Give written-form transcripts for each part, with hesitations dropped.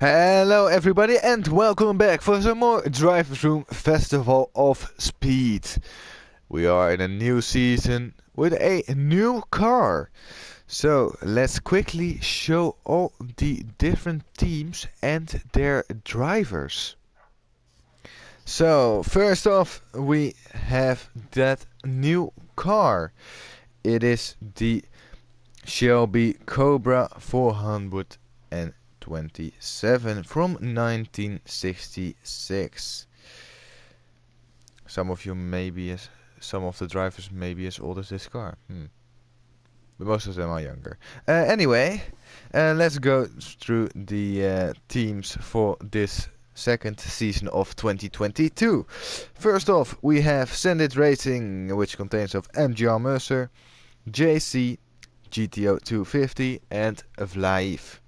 Hello everybody and welcome back for some more Driversroom Festival of Speed. We are in a new season with a new car. So let's quickly show all the different teams and their drivers. So first off we have that new car. It is the Shelby Cobra 427 from 1966. Some of the drivers may be as old as this car. But most of them are younger. Anyway, let's go through the teams for this second season of 2022. First off, we have Sendit Racing, which contains of MJRMERCER, JAYCEE, GTO 250 and VLAIV.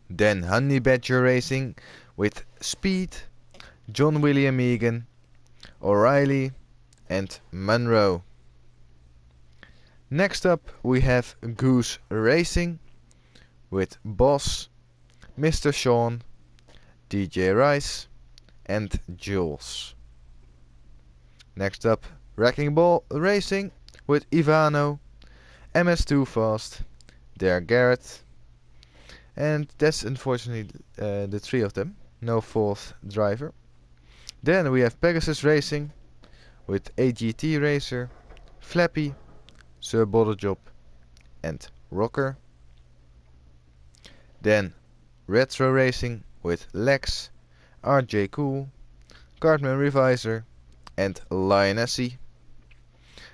Then Honey Badger Racing with Speed, JOHNWILLIAMEGAN, O'Reilly and MUNRO. Next up we have Goose Racing with Boss, Mr. SHAUN, DJ Rice and Jules. Next up Wrecking Ball Racing with Ivano, MS2 Fast, Der Garrett, and that's unfortunately the three of them, no fourth driver. Then we have Pegasus Racing with AGT Racer, Flappy, SIRBOTTLEJÓB and Rocker. Then Retro Racing with Lex, RJ Cool, Cartman Reviser and Lionessy.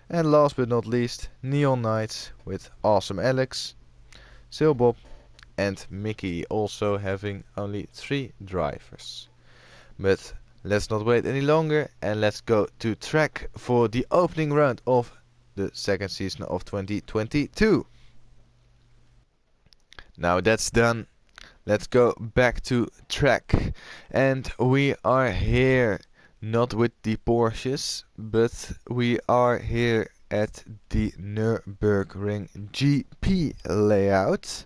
And last but not least, Neon Knights with Awesome Alex, SILBOB and Mickey, also having only 3 drivers. But let's not wait any longer and let's go to track for the opening round of the second season of 2022. Now that's done, let's go back to track. And we are here not with the Porsches, but we are here at the Nürburgring GP layout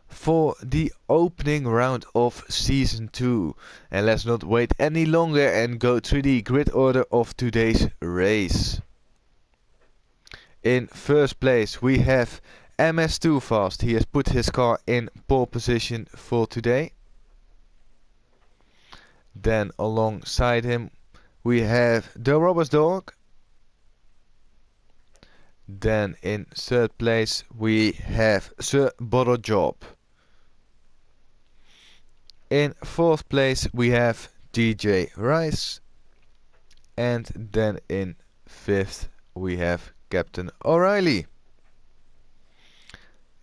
for the opening round of Season 2. And let's not wait any longer and go through the grid order of today's race. In first place we have MS2 Fast. He has put his car in pole position for today. Then alongside him we have the Robert's Dog. Then in third place we have SIRBOTTLEJÓB. In fourth place we have DJ Rice. And then in fifth we have Captain O'Reilly.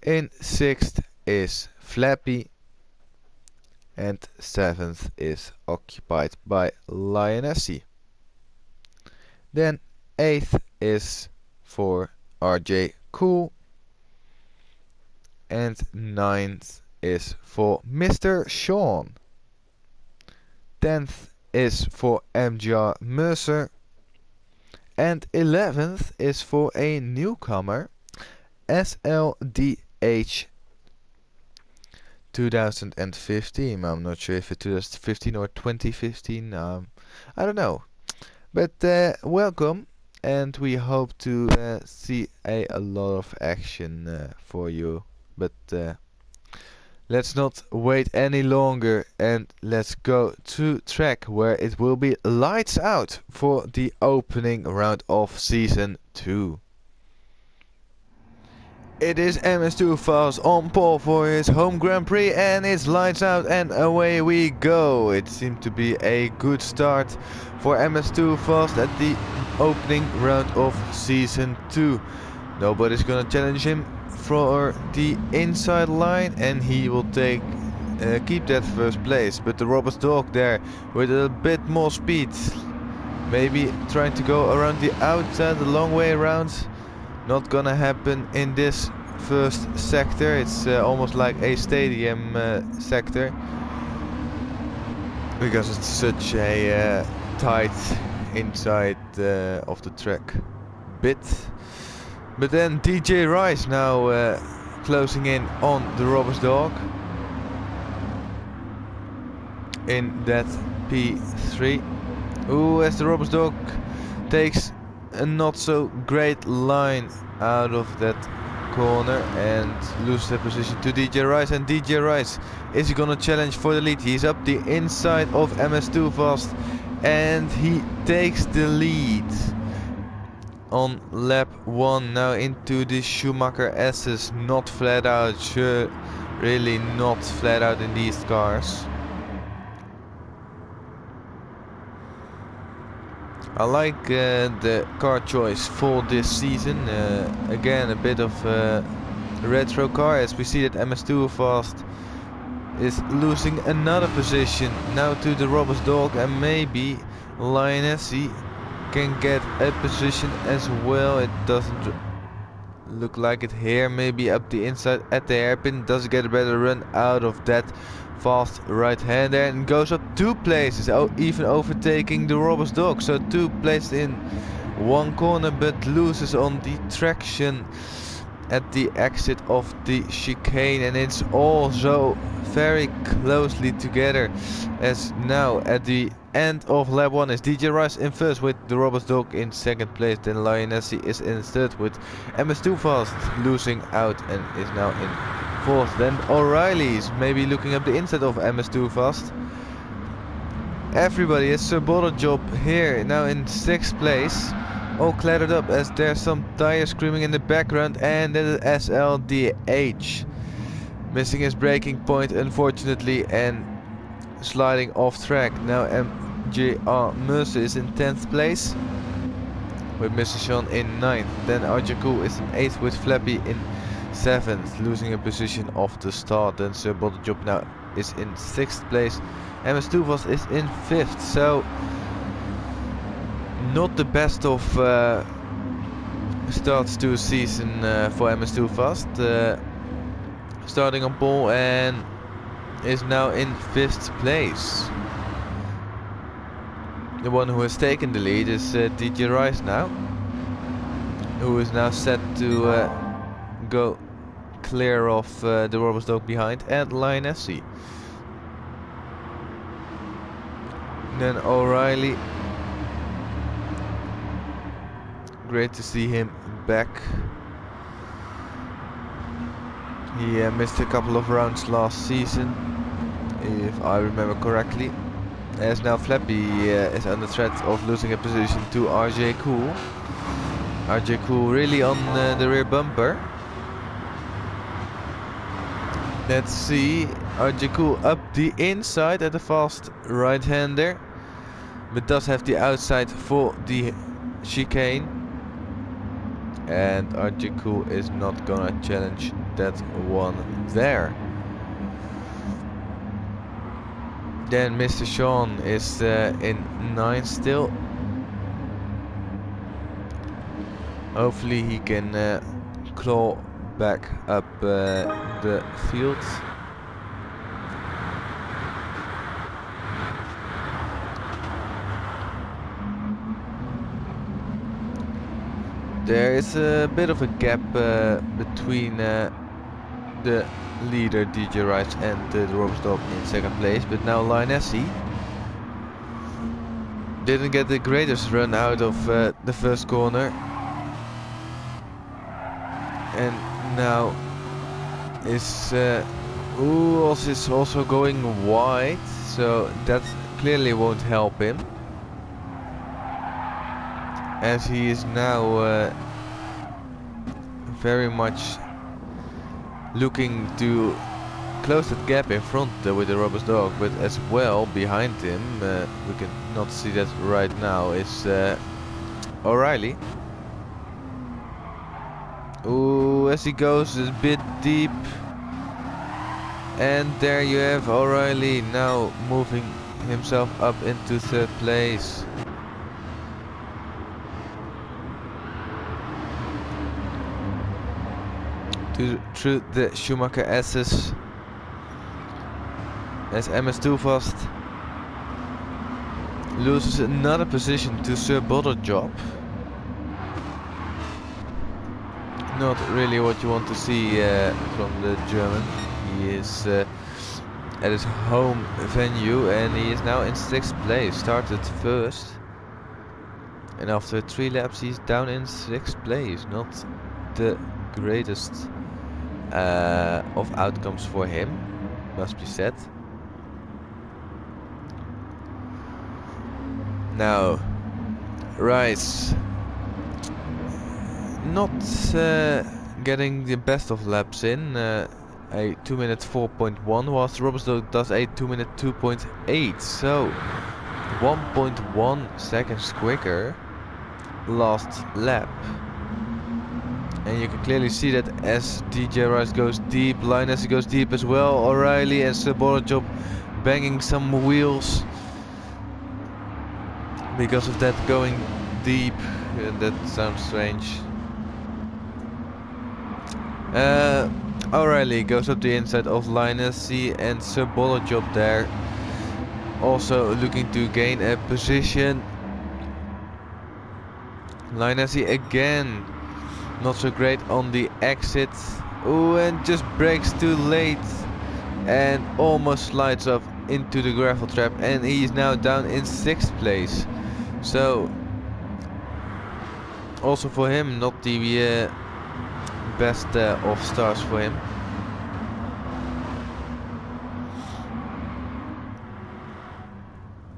In sixth is Flappy. And seventh is occupied by Lionessy. Then 8th is for RJ Cool. And 9th is for Mr. SHAUN. 10th is for MJRMERCER. And 11th is for a newcomer, SLDH 2015. I'm not sure if it's 2015 or 2015. I don't know. But welcome, and we hope to see a lot of action for you. But let's not wait any longer and let's go to track where it will be lights out for the opening round of Season 2. It is MS2 Fast on pole for his home Grand Prix and it's lights out and away we go. It seemed to be a good start for MS2 Fast at the opening round of Season 2. Nobody's gonna challenge him for the inside line and he will keep that first place. But the Robert's Dog there with a bit more speed. Maybe trying to go around the outside, the long way around. Not gonna happen in this first sector. It's almost like a stadium sector because it's such a tight inside of the track bit. But then DJ Rice now closing in on the Robert's Dog. in that P3. Ooh, as the Roberts dog takes a not so great line out of that corner and loses the position to DJ Rice. And DJ Rice, is he gonna challenge for the lead? He's up the inside of MS2 Fast and he takes the lead on lap 1. Now into the Schumacher S's, not flat out, sure, really not flat out in these cars. I like the car choice for this season. Again, a bit of a retro car, as we see that MS2 Fast is losing another position now to the Roberts dog, and maybe Lionessy can get a position as well. It doesn't look like it here. Maybe up the inside at the hairpin, does get a better run out of that fast right hander and goes up 2 places, even overtaking the Roberts dog. So 2 places in 1 corner, but loses on the traction at the exit of the chicane. And it's also very closely together, as now at the end of lap 1 is DJ Rice in first with the Roberts dog in second place. Then Lionessy is in third with MS2 Fast losing out and is now in fourth. Then O'Reilly's maybe looking up the inside of MS2 Fast. Everybody is SIRBOTTLEJÓB here now in 6th place, all clattered up as there's some tires screaming in the background, and then the SLDH missing his braking point unfortunately and sliding off track. Now MJRMERCER is in 10th place with Mr. SHAUN in 9th. Then JAYCEE is in 8th with Flappy in 7th, losing a position off the start. Then SIRBOTTLEJÓB now is in 6th place. MS2 Fast is in 5th, so not the best of starts to a season for MS2 Fast. Starting on pole and is now in 5th place. The one who has taken the lead is DJ Rice now, who is now set to go clear of the Roberts dog behind, and Lionessy. Then O'Reilly, great to see him back. He missed a couple of rounds last season, if I remember correctly. As now Flappy is under threat of losing a position to JAYCEE. JAYCEE really on the rear bumper. Let's see, JAYCEE up the inside at the fast right-hander, but does have the outside for the chicane. And JAYCEE is not gonna challenge that one there. Then Mr. SHAUN is in 9th still. Hopefully he can claw back up the field. There is a bit of a gap between the leader DJ Rice and the Roberts dog in 2nd place, but now Lionessy didn't get the greatest run out of the 1st corner, and now is also going wide, so that clearly won't help him, as he is now very much looking to close that gap in front with the Roberts dog, but as well behind him, we can not see that right now, is O'Reilly. Ooh, as he goes a bit deep, and there you have O'Reilly now moving himself up into 3rd place. Through the Schumacher S's, as MS2 Fast loses another position to SIRBOTTLEJÓB. Not really what you want to see from the German. He is at his home venue, and he is now in 6th place. Started first, and after 3 laps he's down in 6th place. Not the greatest of outcomes for him, must be said. Now Rice not getting the best of laps in, a 2-minute 4.1, whilst Robersdog does a 2-minute 2.8, so 1.1 seconds quicker last lap. And you can clearly see that as DJ Rice goes deep, Linus goes deep as well, O'Reilly and SIRBOTTLEJÓB banging some wheels because of that going deep. That sounds strange. O'Reilly goes up the inside of Linus and SIRBOTTLEJÓB there, also looking to gain a position. Linus again not so great on the exit. Ooh, and just brakes too late and almost slides up into the gravel trap, and he's now down in 6th place. So also for him not the best of starts for him.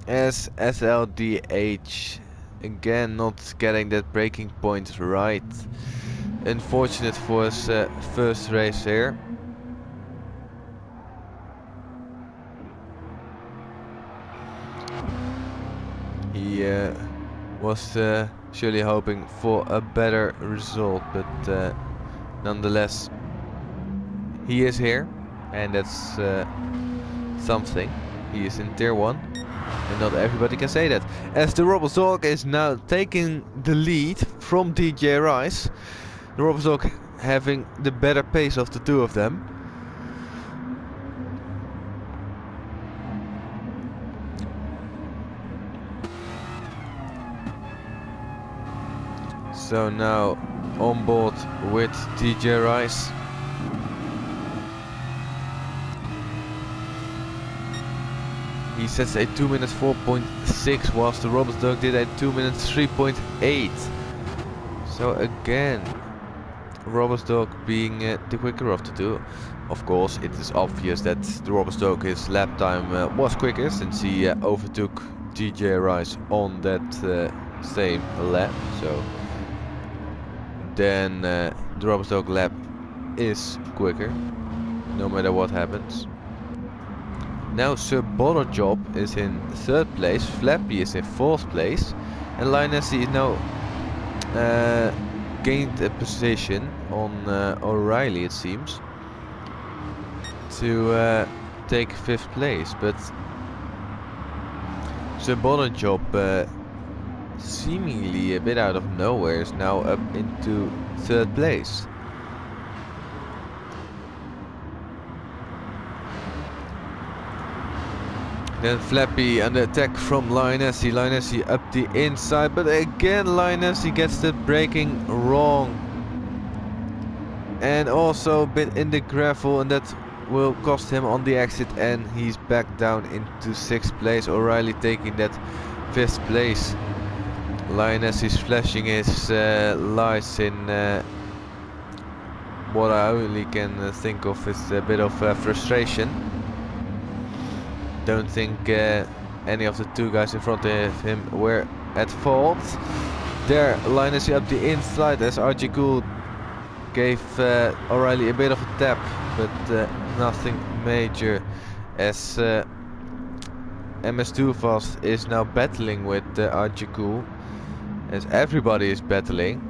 As SLDH again not getting that braking point right. Unfortunate for his first race here. He was surely hoping for a better result, but nonetheless he is here, and that's something. He is in tier 1, and not everybody can say that. As the Robersdog is now taking the lead from DJ Rice. The Robersdog having the better pace of the two of them. So now on board with DJ Rice. He sets a 2-minute 4.6, whilst the Robersdog did a 2-minute 3.8. So again, Robersdog being the quicker of the two. Of course, it is obvious that the Robersdog, his lap time was quicker, since he overtook DJ Rice on that same lap. So then the Robersdog lap is quicker, no matter what happens. Now SIRBOTTLEJÓB is in 3rd place, Flappy is in 4th place, and Linus is now gained a position on O'Reilly, it seems, to take 5th place, but SIRBOTTLEJÓB seemingly a bit out of nowhere is now up into 3rd place. Then Flappy under attack from Linus. Linus up the inside, but again Linus gets the braking wrong, and also a bit in the gravel, and that will cost him on the exit, and he's back down into 6th place. O'Reilly taking that 5th place. Linus is flashing his lights in what I only can think of is a bit of frustration. Don't think any of the two guys in front of him were at fault. There, Linus up the inside as RG Cool gave O'Reilly a bit of a tap, but nothing major, as MS2 Fast is now battling with RG Cool, as everybody is battling.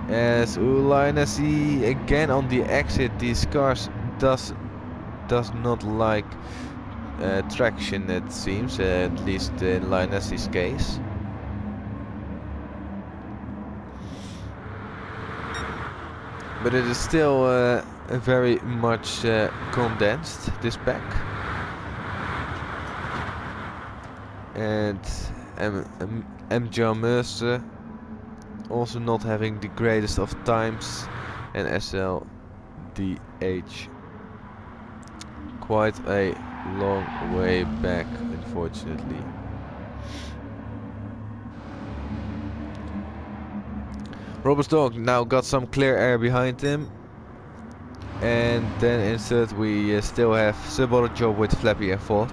As Linus again on the exit, these cars does not like traction, it seems, at least in Linus' case. But it is still very much condensed, this pack. And MJRMERCER also not having the greatest of times, and SLDH quite a long way back, unfortunately. Robert's dog now got some clear air behind him. And then instead we still have SIRBOTTLEJÓB with Flappy and fourth.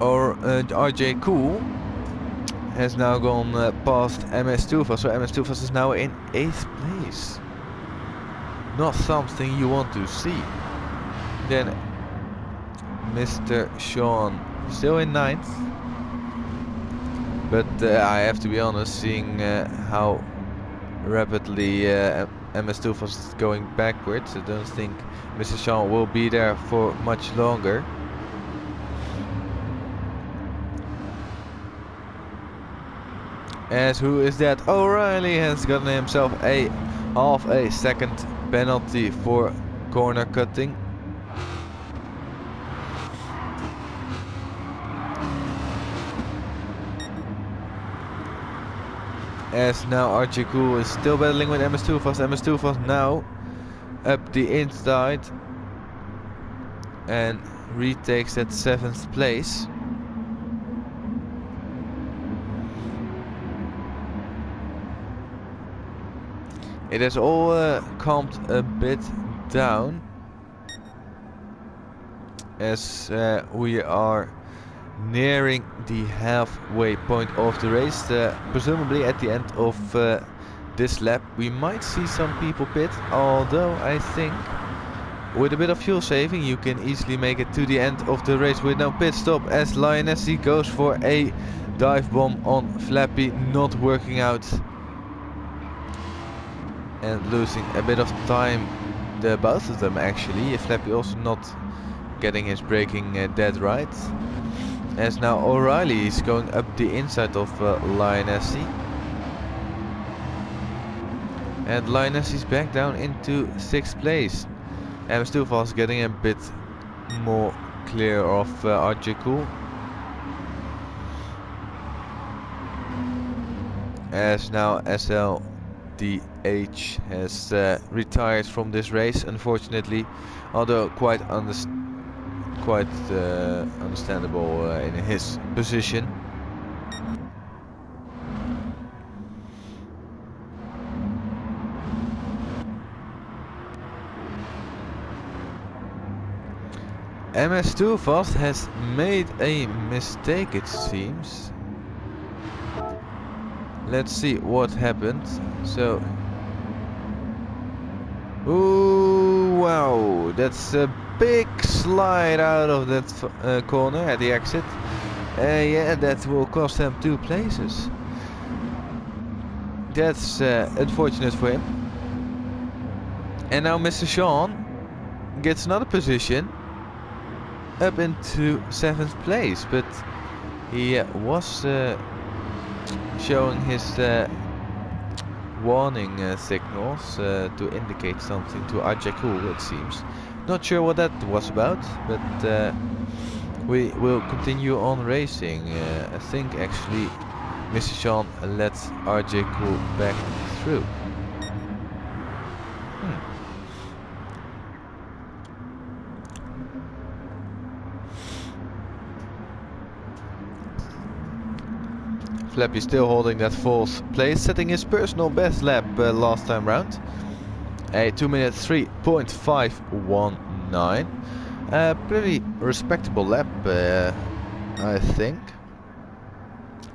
Or RJ Cool has now gone past MS2 so MS2 is now in 8th place. Not something you want to see. Then Mr. SHAUN still in 9th. But I have to be honest, seeing how rapidly MS2 is going backwards, I don't think Mr. SHAUN will be there for much longer. As who is that? O'Reilly has gotten himself a half a second penalty for corner cutting. As now Archie Cool is still battling with MS2 Fast. MS2 Fast now up the inside and retakes that 7th place. It has all calmed a bit down as we are nearing the halfway point of the race. Presumably at the end of this lap we might see some people pit, although I think with a bit of fuel saving you can easily make it to the end of the race with no pit stop, as Lionessy goes for a dive bomb on Flappy, not working out and losing a bit of time, both of them actually. Flappy also not getting his braking dead right. As now O'Reilly is going up the inside of Lionessy. And Lionessy is back down into 6th place. MS2 Fast getting a bit more clear of RJ Cool. As now SLDH has retired from this race, unfortunately, although quite understandable in his position. MS2 Fast has made a mistake, it seems. Let's see what happened. So, ooh, wow, that's a big slide out of that corner at the exit. Yeah, that will cost him 2 places. That's unfortunate for him. And now Mr. SHAUN gets another position up into 7th place, but he was showing his warning signals to indicate something to RJ Cool, it seems. Not sure what that was about, but we will continue on racing. I think actually Mr. SHAUN lets RJ Cool back through. Flappy still holding that 4th place, setting his personal best lap last time round. A 2 minute 3.519. Pretty respectable lap, I think.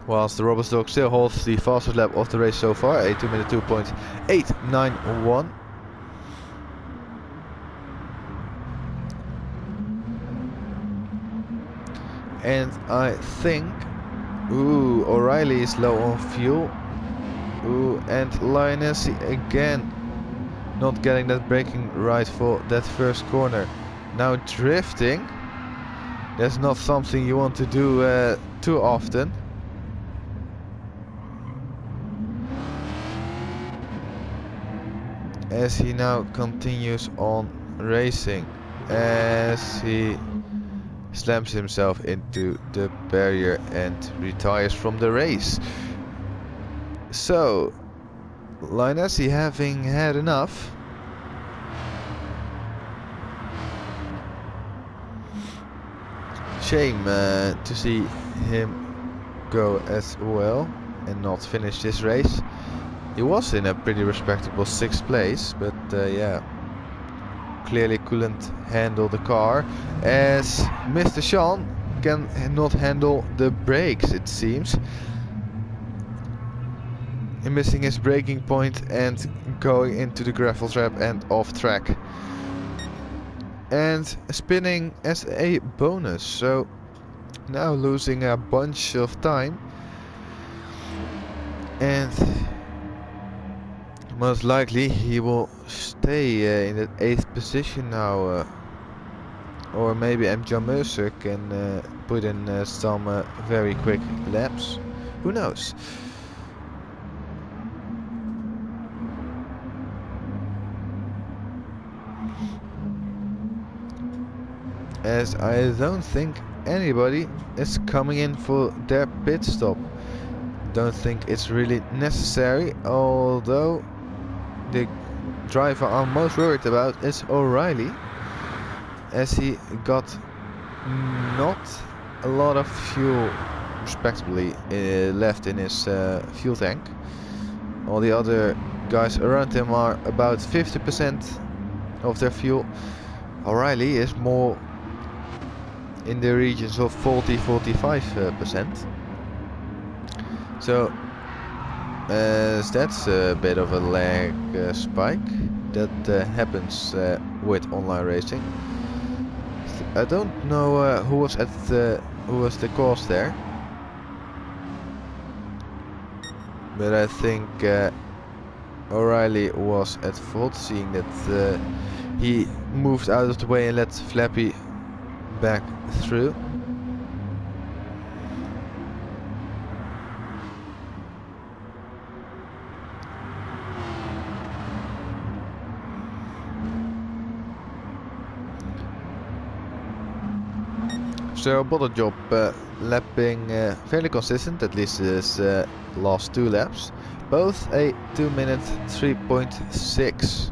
Whilst the Robert's dog still holds the fastest lap of the race so far, a 2 minute 2.891. And I think, ooh, O'Reilly is low on fuel. Ooh, and Lionessy again not getting that braking right for that first corner. Now drifting. That's not something you want to do too often. As he now continues on racing, as he slams himself into the barrier and retires from the race. So, Linus, having had enough. Shame to see him go as well and not finish this race. He was in a pretty respectable 6th place, but yeah, clearly couldn't handle the car, as Mr. Shaun can not handle the brakes, it seems. Missing his braking point and going into the gravel trap and off track. And spinning as a bonus, so now losing a bunch of time. And most likely he will stay in the 8th position now. Or maybe MJRMERCER can put in some very quick laps. Who knows? As I don't think anybody is coming in for their pit stop. Don't think it's really necessary, although the driver I'm most worried about is O'Reilly, as he got not a lot of fuel respectively left in his fuel tank. All the other guys around him are about 50% of their fuel. O'Reilly is more in the regions of 40-45%. So as that's a bit of a lag spike that happens with online racing. I don't know who was the cause there, but I think O'Reilly was at fault, seeing that he moved out of the way and let Flappy back through. So SIRBOTTLEJÓB lapping fairly consistent, at least his last 2 laps, both a 2 minute 3.6.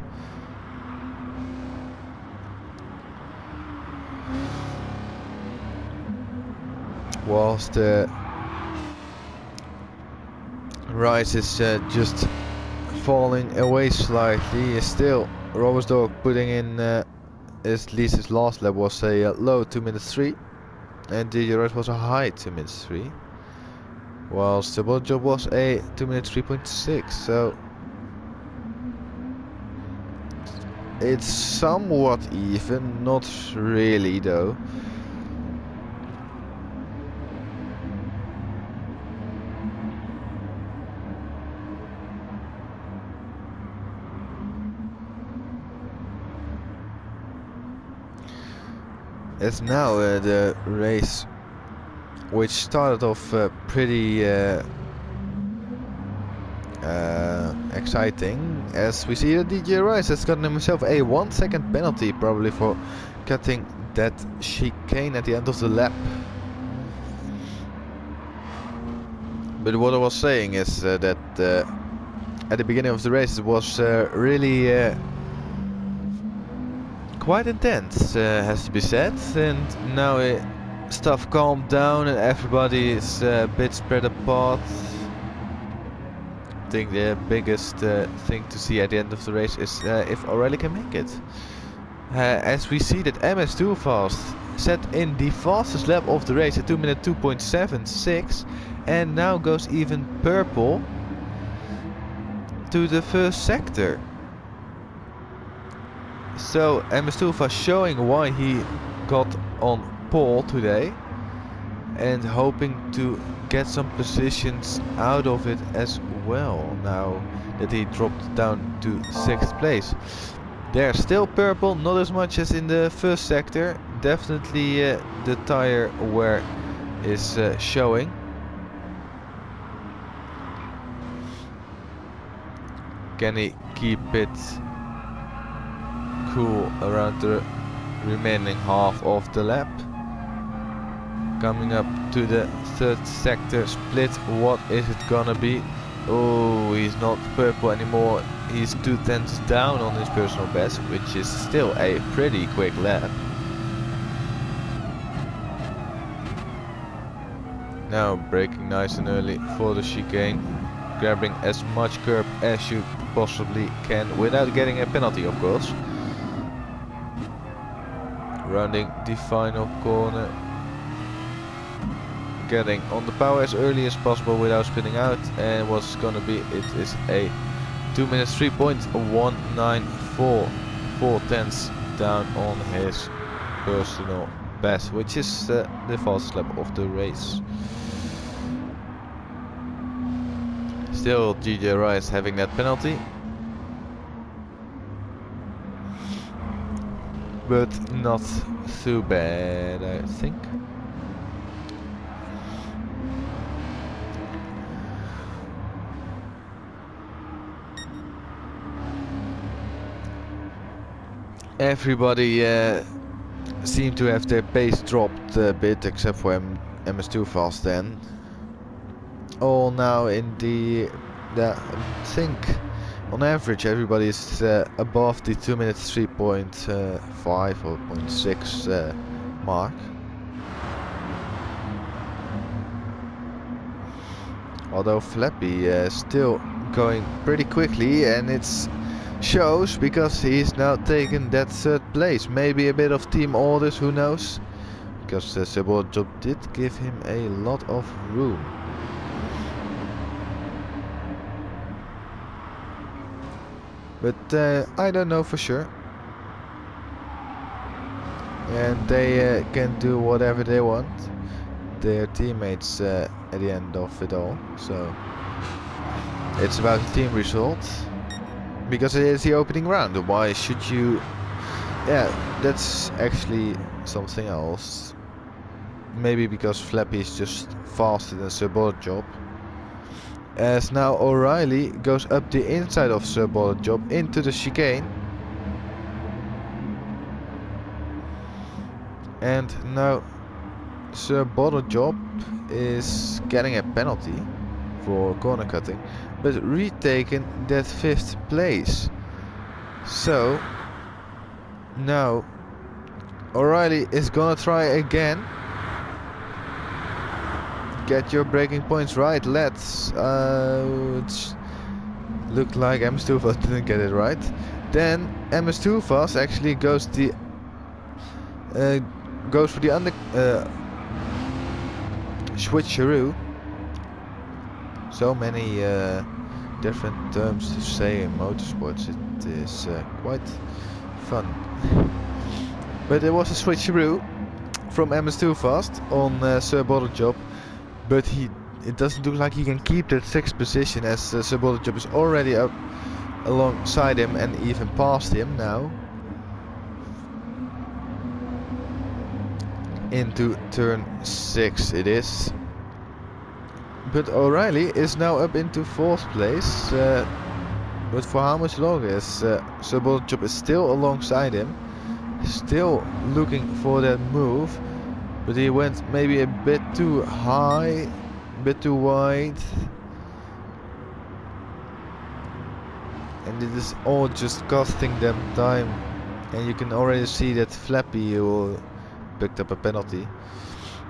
Whilst the Rise is just falling away slightly, still Driversroom putting in at least his last lap was a low 2 minutes 3, and the rest was a high 2 minutes 3, whilst the SIRBOTTLEJÓB was a 2 minutes 3.6. So it's somewhat even, not really though. As now the race, which started off pretty exciting, as we see that DJ Rice has gotten himself a 1 second penalty, probably for cutting that chicane at the end of the lap. But what I was saying is that at the beginning of the race it was really quite intense, has to be said, and now stuff calmed down and everybody is a bit spread apart. I think the biggest thing to see at the end of the race is if O'Reilly can make it. As we see that MS2 Fast set in the fastest lap of the race at 2 minute 2.76, and now goes even purple to the first sector. So MS2 Fast showing why he got on pole today, and hoping to get some positions out of it as well, now that he dropped down to 6th place. They're still purple, not as much as in the first sector. Definitely the tire wear is showing. Can he keep it cool around the remaining half of the lap? Coming up to the 3rd sector split, what is it gonna be? Oh, he's not purple anymore. He's 2/10 down on his personal best, which is still a pretty quick lap. Now braking nice and early for the chicane, grabbing as much curb as you possibly can without getting a penalty, of course. Rounding the final corner, getting on the power as early as possible without spinning out, and what's gonna be, it is a 2 minutes 3.194, 4/10 down on his personal best, which is the fastest lap of the race. Still GJ Rice having that penalty, but not too bad, I think. Everybody seemed to have their pace dropped a bit, except for MS2 Fast then. All now in I think on average everybody is above the 2 minutes 3.5 or 0.6 mark. Although Flappy is still going pretty quickly, and it's shows because he's now taken that 3rd place. Maybe a bit of team orders, who knows? Because SILBOB did give him a lot of room. But I don't know for sure. And they can do whatever they want. Their teammates at the end of it all. So it's about the team result. Because it is the opening round. Why should you... Yeah, that's actually something else. Maybe because Flappy is just faster than SILBOTTLEJÓB. As now O'Reilly goes up the inside of SILBOTTLEJÓB into the chicane. And now SILBOTTLEJÓB is getting a penalty for corner cutting, but retaken that 5th place. So now O'Reilly is gonna try again. Get your braking points right, lads. It looked like MS2 Fast didn't get it right. Then MS2 Fast actually goes for the under switcheroo. So many different terms to say in motorsports. It is quite fun. But it was a switcheroo from MS2 Fast on SILBOTTLEJÓB. But it doesn't look like he can keep that 6th position, as SILBOTTLEJÓB is already up alongside him and even past him now. Into turn 6 it is. But O'Reilly is now up into 4th place. But for how much longer? As SILBOTTLEJÓB is still alongside him. Still looking for that move. But he went maybe a bit too high, a bit too wide. And it is all just costing them time. And you can already see that Flappy, who picked up a penalty,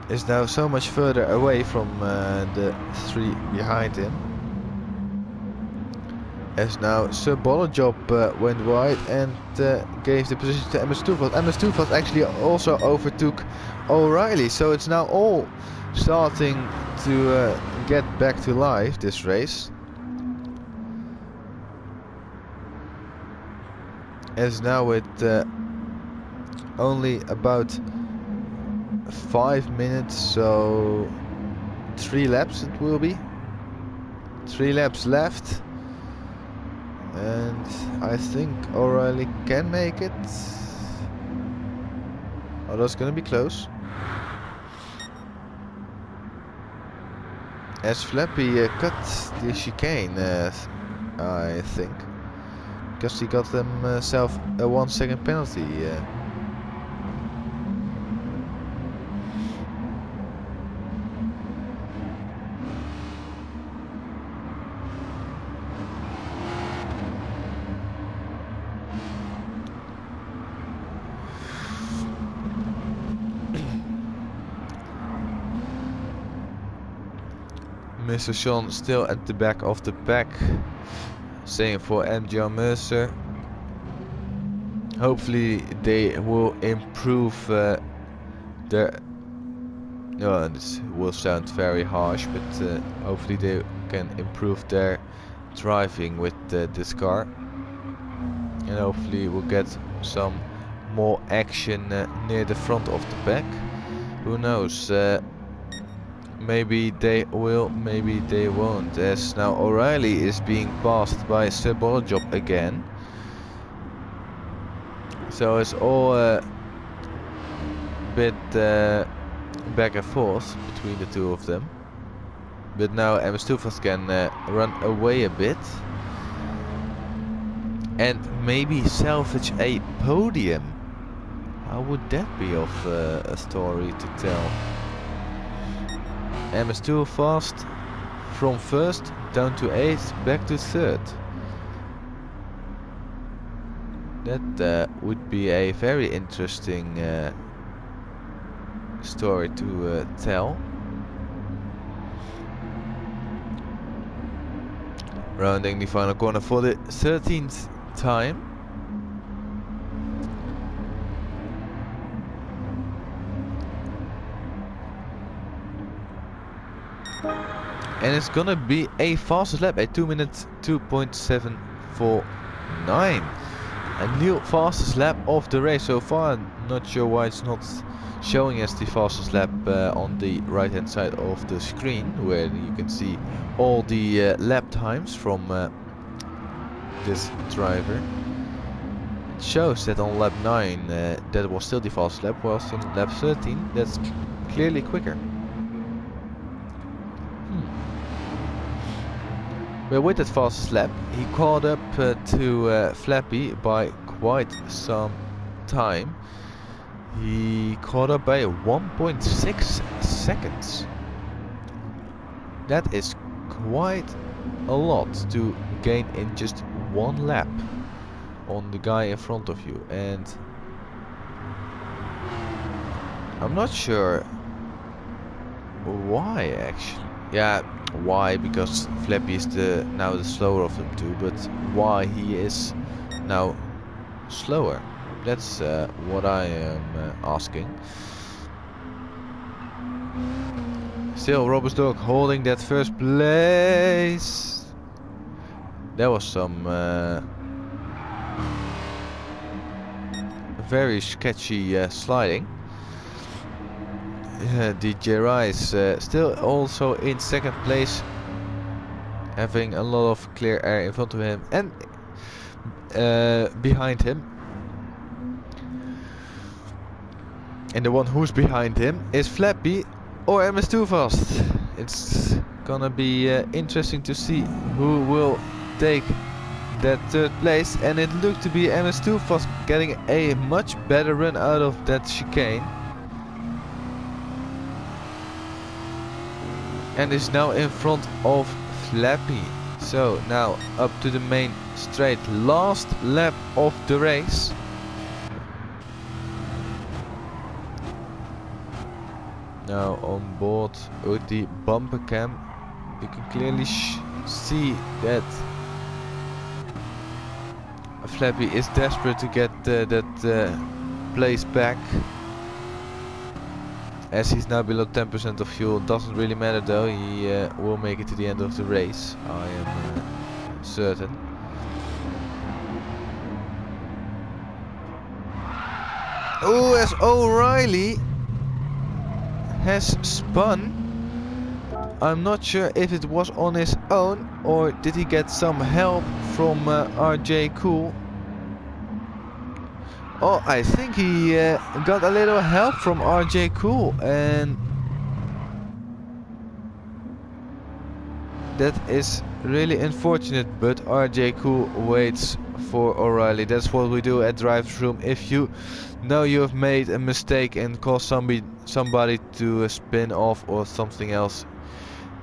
is now so much further away from the 3 behind him. As now SILBOTTLEJÓB went wide and gave the position to MS2 Fast. MS2 Fast actually also overtook O'Reilly, so it's now all starting to get back to life, this race. As now with only about 5 minutes, so 3 laps it will be. 3 laps left. And I think O'Reilly can make it. Oh, that's gonna be close. As Flappy cut the chicane, I think. Because he got himself a 1 second penalty. Mr. Shaun still at the back of the pack. Same for MJRMERCER. Hopefully they will improve their... No, this will sound very harsh, but hopefully they can improve their driving with this car. And hopefully we'll get some more action near the front of the pack. Who knows? Maybe they will, maybe they won't. As now O'Reilly is being passed by SIRBOTTLEJÓB again. So it's all a bit back and forth between the two of them. But now MS2FAST can run away a bit. And maybe salvage a podium. How would that be of a story to tell? MS2FAST from first down to 8th, back to 3rd. That would be a very interesting story to tell. Rounding the final corner for the 13th time. And it's gonna be a fastest lap, a 2 minutes 2.749. A new fastest lap of the race so far. I'm not sure why it's not showing as the fastest lap on the right hand side of the screen, where you can see all the lap times from this driver. It shows that on lap 9 that was still the fastest lap, whilst on lap 13 that's clearly quicker. But with that fastest lap, he caught up to Flappy by quite some time. He caught up by 1.6 seconds. That is quite a lot to gain in just one lap on the guy in front of you. And I'm not sure why actually. Yeah, why? Because Flappy is now the slower of them two, but why he is now slower? That's what I am asking. Still, Robersdog holding that first place. There was some very sketchy sliding. DJ Rice still also in second place, having a lot of clear air in front of him and behind him. And the one who's behind him is Flappy or MS2FAST. It's gonna be interesting to see who will take that third place, and it looked to be MS2FAST getting a much better run out of that chicane. And is now in front of Flappy. So now up to the main straight, last lap of the race. Now on board with the bumper cam, you can clearly see that Flappy is desperate to get that place back. As he's now below 10% of fuel, doesn't really matter though, he will make it to the end of the race, I am certain. Oh, as O'Reilly has spun. I'm not sure if it was on his own or did he get some help from RJ Cool. Oh, I think he got a little help from RJ Cool, and that is really unfortunate, but RJ Cool waits for O'Reilly. That's what we do at Driversroom. If you know you have made a mistake and caused somebody to spin off or something else,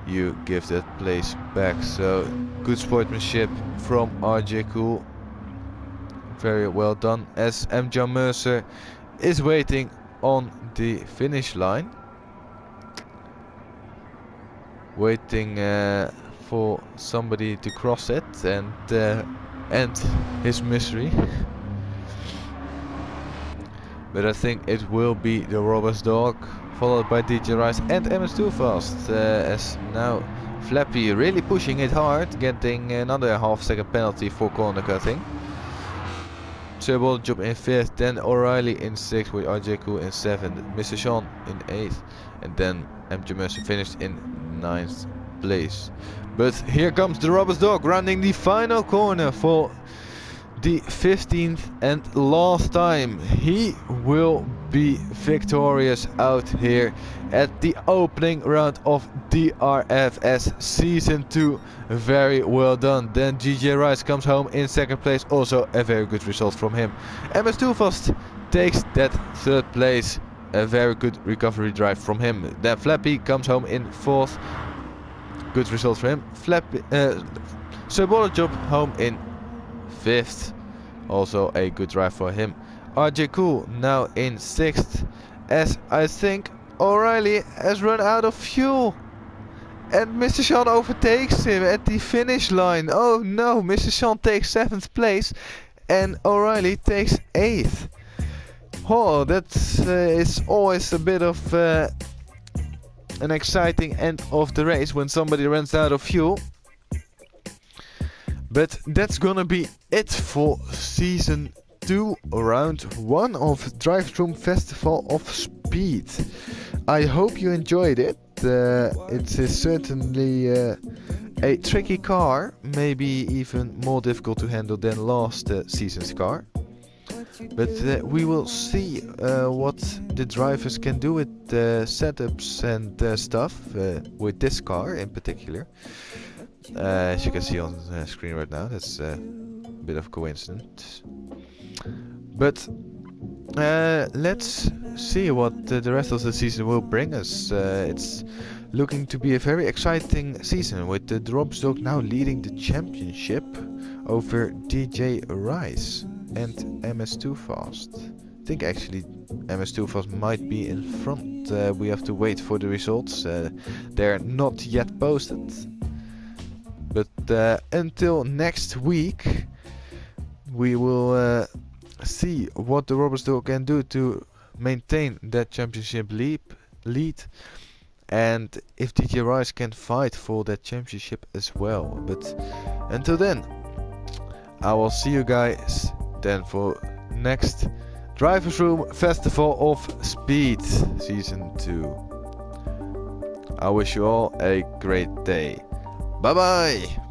you give that place back. So good sportsmanship from RJ Cool. Very well done, as MJRMERCER is waiting on the finish line. waiting for somebody to cross it and end his misery. But I think it will be the Robust Dog, followed by DJ Rice and MS2 Fast, as now Flappy really pushing it hard, getting another half-second penalty for corner cutting. SIRBOTTLEJÓB in 5th, then O'Reilly in 6th with JAYCEE in 7th, Mr. SHAUN in 8th, and then MJRMERCER finished in 9th place. But here comes the Robust Dog rounding the final corner for the 15th and last time. He will be victorious out here at the opening round of DRFS Season 2. Very well done. Then DJ Rice comes home in 2nd place. Also a very good result from him. MS2 Fast takes that 3rd place. A very good recovery drive from him. Then Flappy comes home in 4th. Good result for him. Flappy, SIRBOTTLEJÓB home in 5th. Also a good drive for him. JAYCEE now in 6th, as I think O'Reilly has run out of fuel. And Mr. SHAUN overtakes him at the finish line. Oh no, Mr. SHAUN takes 7th place and O'Reilly takes 8th. Oh, that is always a bit of an exciting end of the race when somebody runs out of fuel. But that's gonna be it for Season 2, Round 1 of Driversroom Festival of Speed. I hope you enjoyed it. It is certainly a tricky car, maybe even more difficult to handle than last season's car. But we will see what the drivers can do with setups and stuff with this car in particular. As you can see on the screen right now, that's a bit of coincidence. But let's see what the rest of the season will bring us. It's looking to be a very exciting season, with the Robust Dog now leading the championship over DJ Rice and MS2 Fast. I think actually MS2 Fast might be in front. We have to wait for the results. They're not yet posted. But until next week, we will see what the Robust Dog can do to maintain that championship lead, and if DJ Rice can fight for that championship as well. But until then, I will see you guys then for next Driversroom Festival of Speed Season 2. I wish you all a great day. Bye bye!